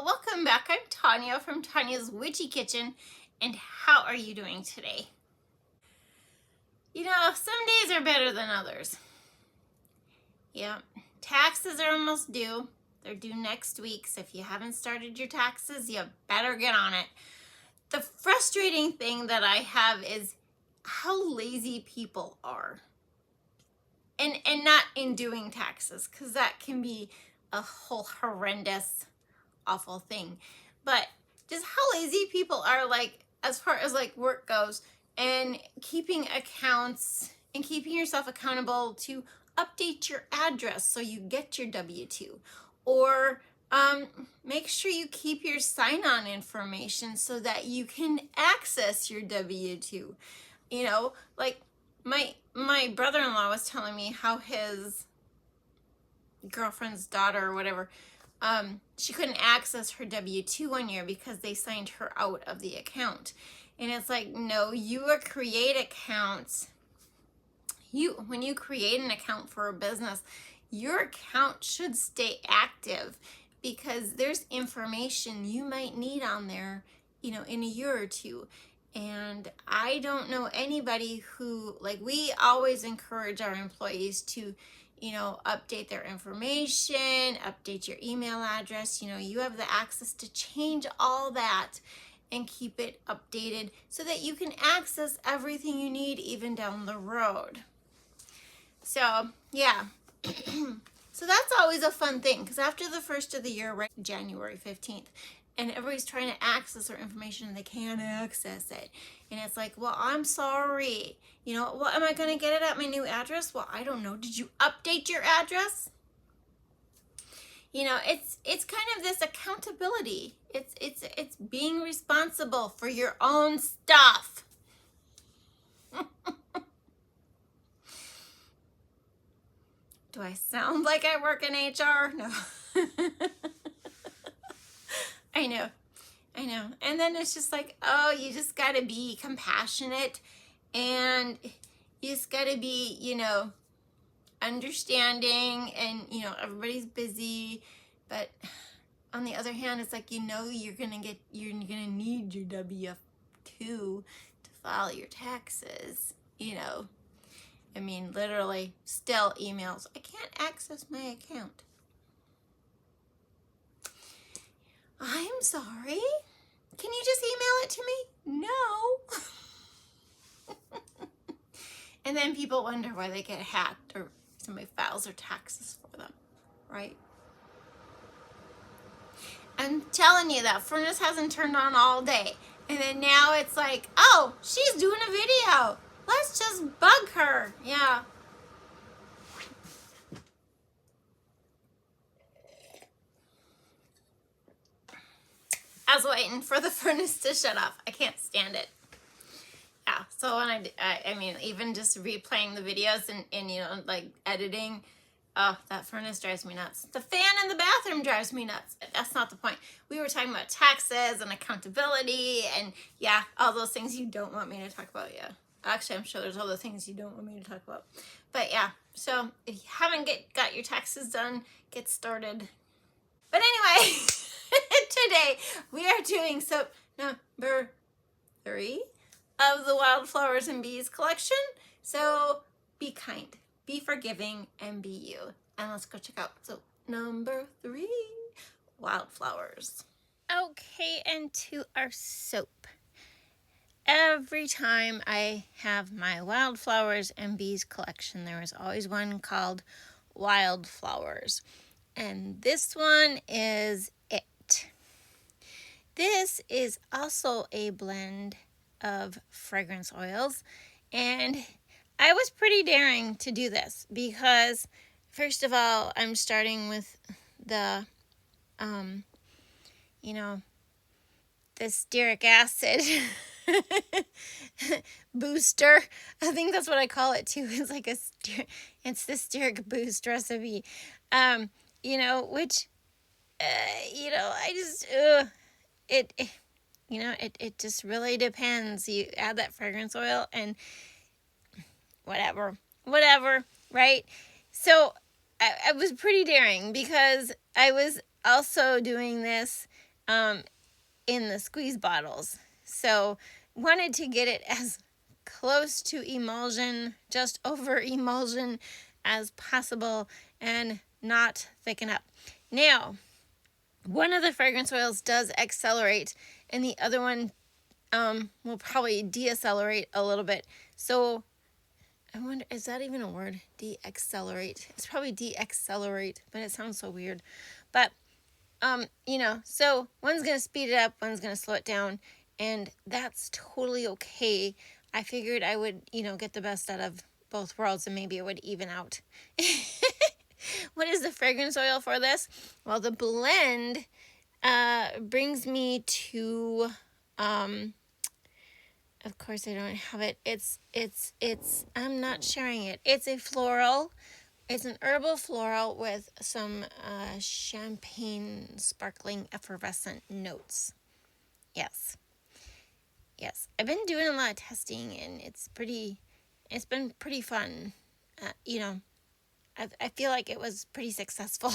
Well, welcome back. I'm Tonya from Tonya's Witchy Kitchen, and how are you doing today? You know, some days are better than others. Yeah, taxes are almost due. They're due next week, so if you haven't started your taxes, you better get on it. The frustrating thing that I have is how lazy people are. And not in doing taxes, because that can be a whole horrendous, awful thing. But just how lazy people are, like, as far as like work goes, and keeping accounts and keeping yourself accountable to update your address so you get your W-2, or make sure you keep your sign-on information so that you can access your W-2. You know, like my brother-in-law was telling me how his girlfriend's daughter or whatever, she couldn't access her W-2 one year because they signed her out of the account. And it's like, no, you create accounts. When you create an account for a business, your account should stay active because there's information you might need on there, you know, in a year or two. And I don't know anybody who, like, we always encourage our employees to, you know, update their information, update your email address. You know, you have the access to change all that and keep it updated so that you can access everything you need even down the road. So, yeah. So that's always a fun thing, because after the first of the year, right, January 15th, and everybody's trying to access their information and they can't access it. And it's like, well, I'm sorry. You know, well, am I going to get it at my new address? Well, I don't know. Did you update your address? You know, it's kind of this accountability. It's being responsible for your own stuff. Do I sound like I work in HR? No. I know. And then it's just like, oh, you just got to be compassionate, and you just got to be, you know, understanding, and, you know, everybody's busy. But on the other hand, it's like, you know, you're going to need your W-2 to file your taxes, you know. I mean, literally, still emails. I can't access my account. I'm sorry. Can you just email it to me? No. And then people wonder why they get hacked or somebody files their taxes for them, right? I'm telling you, that furnace hasn't turned on all day. And then now it's like, oh, she's doing a video. Let's just bug her. Yeah. I was waiting for the furnace to shut off. I can't stand it. Yeah, so when I mean, even just replaying the videos and you know, like editing, oh, that furnace drives me nuts. The fan in the bathroom drives me nuts. That's not the point. We were talking about taxes and accountability and, yeah, all those things you don't want me to talk about, yeah. Actually, I'm sure there's other things you don't want me to talk about. But, yeah, so if you haven't got your taxes done, get started. But anyway, today we are doing soap number 3 of the Wildflowers and Bees collection. So be kind, be forgiving, and be you. And let's go check out soap number 3, Wildflowers. Okay, and to our soap. Every time I have my Wildflowers and Bees collection, there is always one called Wildflowers. And this one is it. This is also a blend of fragrance oils, and I was pretty daring to do this because, first of all, I'm starting with the you know, the stearic acid booster. I think that's what I call it too. It's like it's the stearic boost recipe, you know, which you know, I just you know, it just really depends. You add that fragrance oil and whatever, right? So I was pretty daring because I was also doing this in the squeeze bottles. So wanted to get it as close to emulsion, just over emulsion as possible, and not thicken up. Now, one of the fragrance oils does accelerate, and the other one will probably deaccelerate a little bit. So I wonder, is that even a word? Deaccelerate. It's probably deaccelerate, but it sounds so weird. But so one's going to speed it up, one's going to slow it down, and that's totally okay. I figured I would, get the best out of both worlds, and maybe it would even out. What is the fragrance oil for this? Well, the blend brings me to, of course I don't have it. I'm not sharing it. It's a floral. It's an herbal floral with some champagne sparkling effervescent notes. Yes. I've been doing a lot of testing, and it's been pretty fun. I feel like it was pretty successful.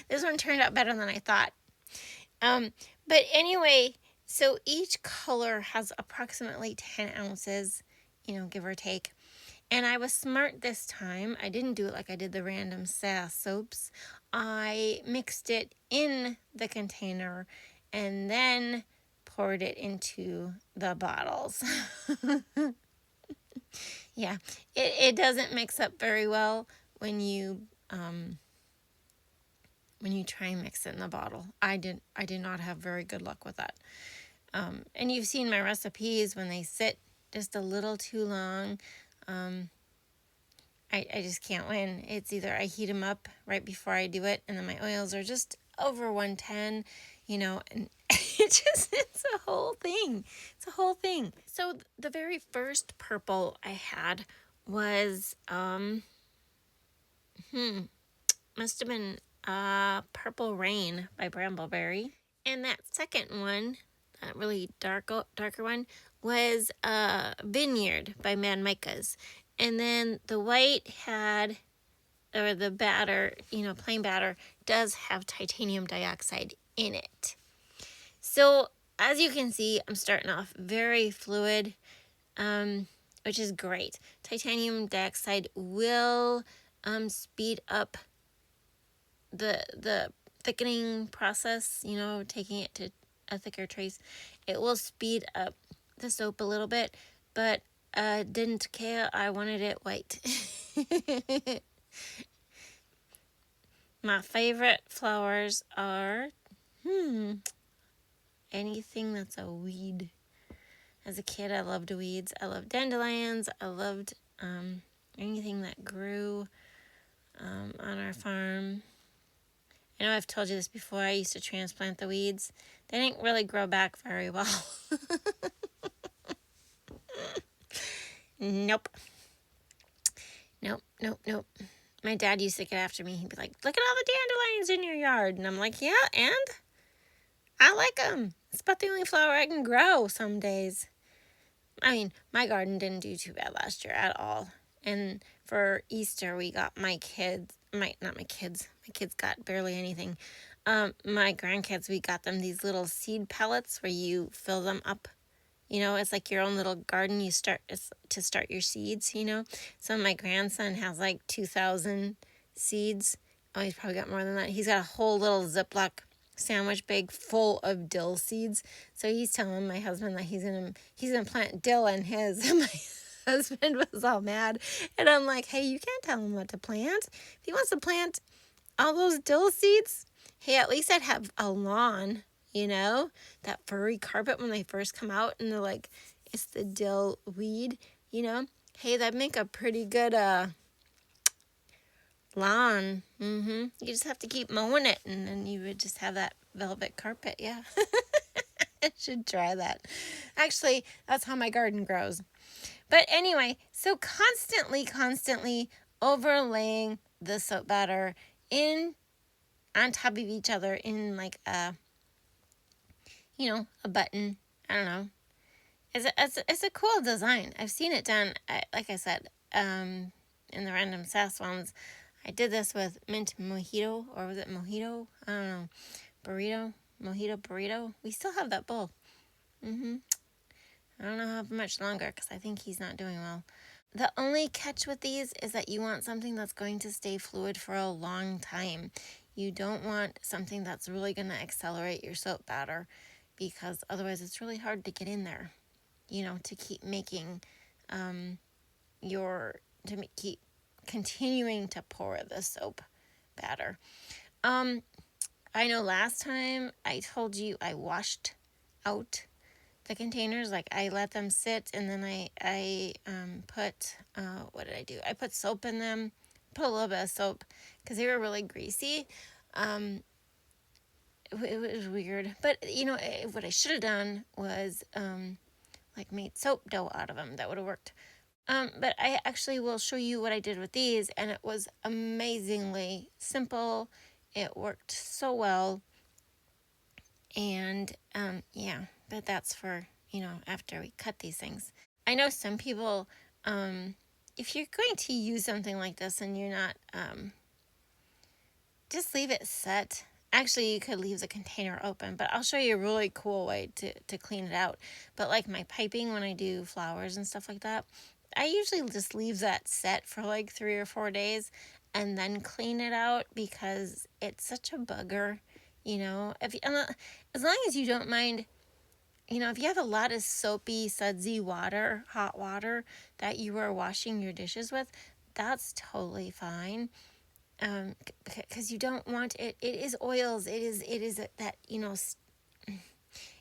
This one turned out better than I thought. But anyway, so each color has approximately 10 ounces, give or take. And I was smart this time. I didn't do it like I did the random sass soaps. I mixed it in the container and then poured it into the bottles. Yeah, it doesn't mix up very well when you try and mix it in the bottle. I did not have very good luck with that. And you've seen my recipes when they sit just a little too long. I just can't win. It's either I heat them up right before I do it, and then my oils are just over 110, and it's a whole thing. It's a whole thing. So the very first purple I had was, must have been Purple Rain by Brambleberry. And that second one, that really darker one, was Vineyard by Mad Micas. And then the white the batter, plain batter, does have titanium dioxide in it. So as you can see, I'm starting off very fluid, which is great. Titanium dioxide will speed up the thickening process, taking it to a thicker trace. It will speed up the soap a little bit, but didn't care. I wanted it white. My favorite flowers are anything that's a weed. As a kid, I loved weeds. I loved dandelions. I loved anything that grew on our farm. I know I've told you this before. I used to transplant the weeds. They didn't really grow back very well. Nope. My dad used to get after me. He'd be like, look at all the dandelions in your yard. And I'm like, yeah, and? I like them. It's about the only flower I can grow some days. I mean, my garden didn't do too bad last year at all. And for Easter, we got my kids got barely anything. My grandkids, we got them these little seed pellets where you fill them up. It's like your own little garden. You start your seeds, So my grandson has like 2,000 seeds. Oh, he's probably got more than that. He's got a whole little Ziploc sandwich bag full of dill seeds. So he's telling my husband that he's gonna plant dill in his. And my husband was all mad. And I'm like, hey, you can't tell him what to plant. If he wants to plant all those dill seeds, hey, at least I'd have a lawn. That furry carpet when they first come out, and they're like, it's the dill weed, Hey, that'd make a pretty good lawn. You just have to keep mowing it, and then you would just have that velvet carpet. Yeah. I should try that. Actually, that's how my garden grows. But anyway, so constantly overlaying the soap batter on top of each other in like a button. I don't know. It's a cool design. I've seen it done, like I said, in the random sass ones. I did this with mint mojito, or was it mojito? I don't know. Burrito? Mojito burrito? We still have that bowl. I don't know how much longer because I think he's not doing well. The only catch with these is that you want something that's going to stay fluid for a long time. You don't want something that's really going to accelerate your soap batter because otherwise it's really hard to get in there, to keep making keep continuing to pour the soap batter. I know last time I told you I washed out the containers. Like I let them sit, and then I put, what did I do? I put soap in them, put a little bit of soap because they were really greasy. It was weird, but what I should have done was like made soap dough out of them. That would have worked. But I actually will show you what I did with these, and it was amazingly simple. It worked so well. And yeah, but that's for, after we cut these things. I know some people, if you're going to use something like this and you're not, just leave it set. Actually, you could leave the container open, but I'll show you a really cool way to clean it out. But like my piping, when I do flowers and stuff like that, I usually just leave that set for like 3 or 4 days and then clean it out because it's such a bugger, as long as you don't mind, if you have a lot of soapy, sudsy water, hot water that you are washing your dishes with, that's totally fine. Because you don't want it. It is oils. It is that,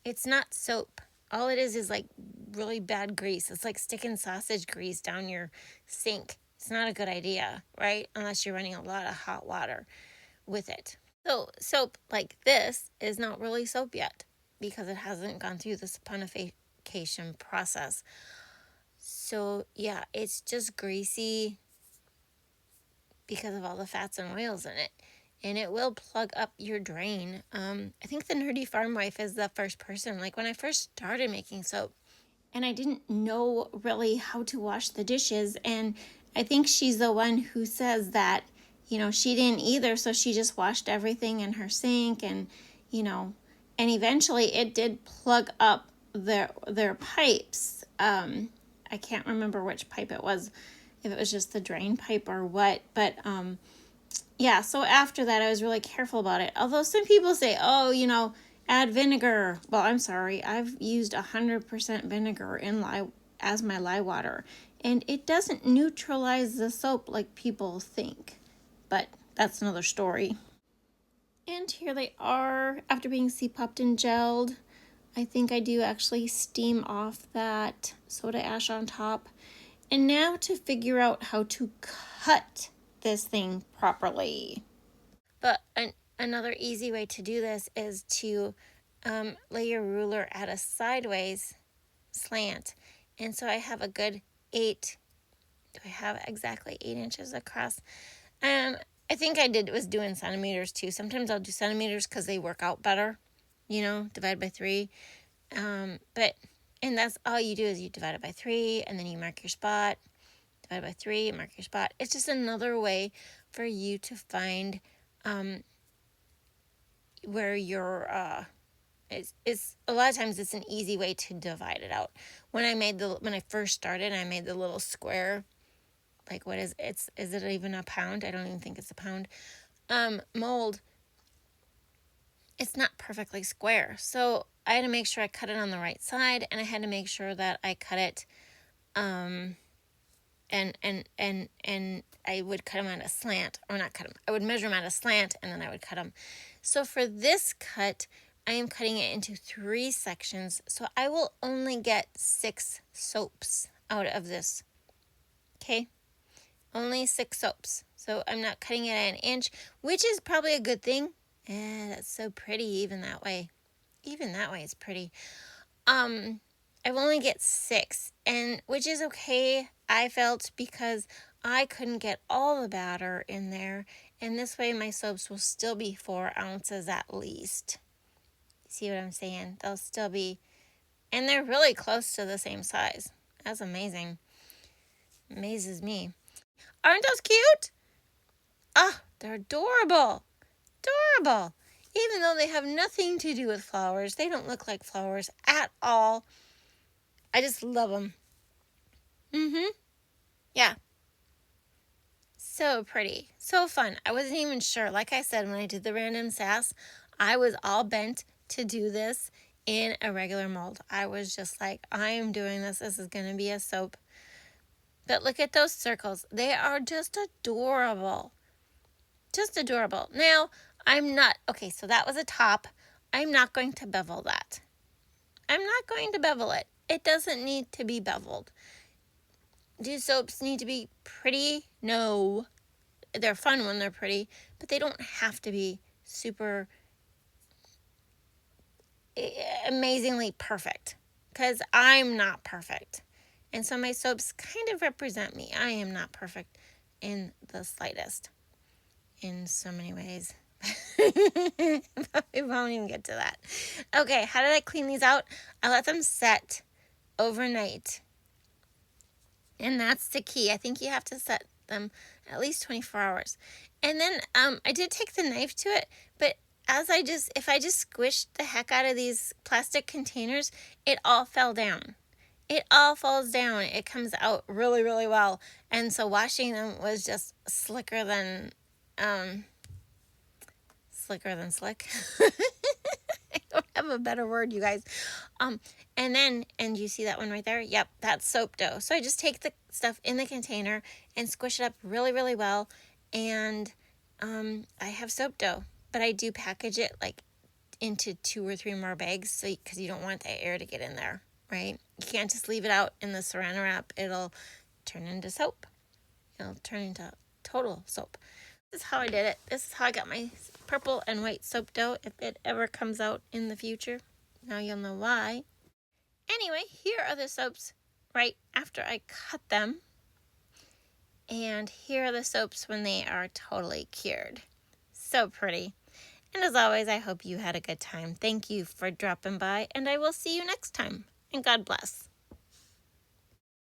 it's not soap. All it is like really bad grease. It's like sticking sausage grease down your sink. It's not a good idea, right? Unless you're running a lot of hot water with it. So soap like this is not really soap yet because it hasn't gone through the saponification process. So yeah, it's just greasy because of all the fats and oils in it. And it will plug up your drain. I think the Nerdy Farm Wife is the first person. Like when I first started making soap, and I didn't know really how to wash the dishes. And I think she's the one who says that, she didn't either. So she just washed everything in her sink and eventually it did plug up their pipes. I can't remember which pipe it was, if it was just the drain pipe or what. But yeah, so after that, I was really careful about it. Although some people say, oh, add vinegar. Well, I'm sorry. I've used 100% vinegar as my lye water. And it doesn't neutralize the soap like people think. But that's another story. And here they are after being C-popped and gelled. I think I do actually steam off that soda ash on top. And now to figure out how to cut this thing properly. But another easy way to do this is to lay your ruler at a sideways slant. And so I have a good 8, do I have exactly 8 inches across? And I think I was doing centimeters too. Sometimes I'll do centimeters because they work out better, divide by 3. And that's all you do is you divide it by 3 and then you mark your spot. Divide by 3, mark your spot. It's just another way for you to find where your it's a lot of times it's an easy way to divide it out. When I first started, I made the little square, like what is it even a pound? I don't even think it's a pound. Mold. It's not perfectly square, so I had to make sure I cut it on the right side, and I had to make sure that I cut it and I would cut them at a slant, or not cut them. I would measure them at a slant, and then I would cut them. So for this cut, I am cutting it into 3 sections, so I will only get 6 soaps out of this. Okay, only 6 soaps. So I'm not cutting it at 1 inch, which is probably a good thing. That's so pretty, even that way. Even that way, it's pretty. I will only get 6, and which is okay, I felt, because I couldn't get all the batter in there, and this way my soaps will still be 4 ounces at least. See what I'm saying? They'll still be, and they're really close to the same size. That's amazing. Amazes me. Aren't those cute? they're adorable. Adorable. Even though they have nothing to do with flowers. They don't look like flowers at all. I just love them. Yeah. So pretty. So fun. I wasn't even sure. Like I said, when I did the random sass, I was all bent to do this in a regular mold. I was just like, I am doing this. This is going to be a soap. But look at those circles. They are just adorable. Just adorable. Now, I'm not, okay, so that was a top. I'm not going to bevel that. I'm not going to bevel it. It doesn't need to be beveled. Do soaps need to be pretty? No. They're fun when they're pretty, but they don't have to be super amazingly perfect, because I'm not perfect. And so my soaps kind of represent me. I am not perfect in the slightest, in so many ways. But we won't even get to that. Okay, how did I clean these out? I let them set overnight. And that's the key. I think you have to set them at least 24 hours. And then I did take the knife to it, but if I just squished the heck out of these plastic containers, it all fell down. It all falls down. It comes out really, really well. And so washing them was just slicker than slick. I don't have a better word, you guys. And you see that one right there? Yep, that's soap dough. So I just take the stuff in the container and squish it up really, really well. And I have soap dough. But I do package it like into 2 or 3 more bags, because you don't want the air to get in there, right? You can't just leave it out in the saran wrap. It'll turn into soap. It'll turn into total soap. This is how I did it. This is how I got my purple and white soap dough. If it ever comes out in the future, now you'll know why. Anyway, here are the soaps right after I cut them. And here are the soaps when they are totally cured. So pretty. And as always, I hope you had a good time. Thank you for dropping by, and I will see you next time. And God bless.